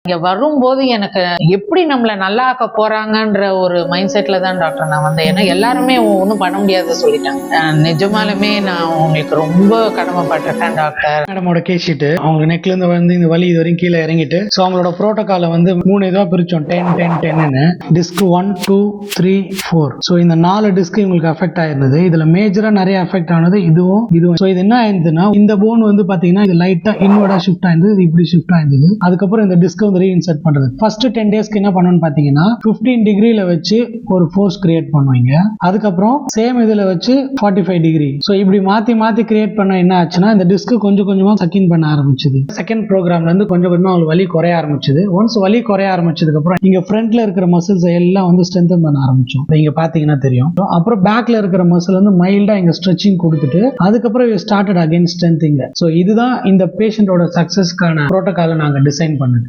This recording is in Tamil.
இங்க வரும்போது எனக்கு எப்படி நம்மள நல்லா ஆக்க போறாங்கன்ற ஒரு மைண்ட் செட்ல தான் டாக்டர் நான் வந்தேன். ஏன்னா எல்லாருமே ஒன்றும் பண்ண முடியாத சொல்லிட்டாங்க. நிஜமாலுமே நான் உங்களுக்கு ரொம்ப கடமைப்பட்டிருக்கேன் டாக்டர். மேடமோட கேஸ் ஷீட் அவங்க நெக்ல இருந்து வந்து இந்த வலி இது வரைக்கும் கீழே இறங்கிட்டு ஸோ அவங்களோட ப்ரோட்டோகாலை வந்து 3 இதுவா பிரிச்சோம். 10-10-10ன்னு டிஸ்க் 1, 2, 3, 4. ஸோ இந்த 4 டிஸ்க் இவங்களுக்கு அஃபெக்ட் ஆயிருந்தது. இதுல மேஜரா நிறைய அஃபெக்ட் ஆனது இதுவும். ஸோ இது என்ன ஆயிருந்ததுன்னா இந்த போன் வந்து பாத்தீங்கன்னா இது லைட்டா இன்வர்டா ஷிஃப்ட் ஆயிருந்தது, இது இப்படி ஷிஃப்ட் ஆயிருந்தது. அதுக்கப்புறம் இந்த டிஸ்க் வந்து ரீஇன்சர்ட் பண்றது. ஃபர்ஸ்ட் 10 டேஸ்க்கு என்ன பண்ணணும்னு பாத்தீங்கன்னா 15 டிகிரில வச்சு ஒரு ஃபோர்ஸ் கிரியேட் பண்ணுவீங்க. அதுக்கப்புறம் சேம் இதுல வச்சு 45 டிகிரி. ஸோ இப்படி மாத்தி மாத்தி கிரியேட் பண்ண என்ன ஆச்சுன்னா இந்த டிஸ்க் கொஞ்சம் கொஞ்சமா சக்கின் பண்ண ஆரம்பிச்சது. செகண்ட் ப்ரோக்ராம்ல இருந்து கொஞ்சம் கொஞ்சமா அவங்களுக்கு வலி குறைய ஆரம்பிச்சது. ஒன்ஸ் வலி குறைய ஆரம்பிச்சதுக்கு அப்புறம் இங்க ஃப்ரண்ட்ல இருக்கிற மசில்ஸ் எல்லாம் வந்து ஸ்ட்ரென்தன் பண்ண ஆரம்பிச்சோம். நீங்க பாத்தீங்கன்னா தெரியும். அப்புறம் பேக்ல இருக்கிற மசில் வந்து மைல்டா இங்க ஸ்ட்ரெச்சிங் கொடுத்துட்டு அதுக்கப்புறம் ஸ்டார்டட் அகைன் ஸ்ட்ரென்திங். ஸோ இதுதான் இந்த பேஷண்டோட சக்சஸ்க்கான புரோட்டோகாலை நாங்க டிசைன் பண்ணது.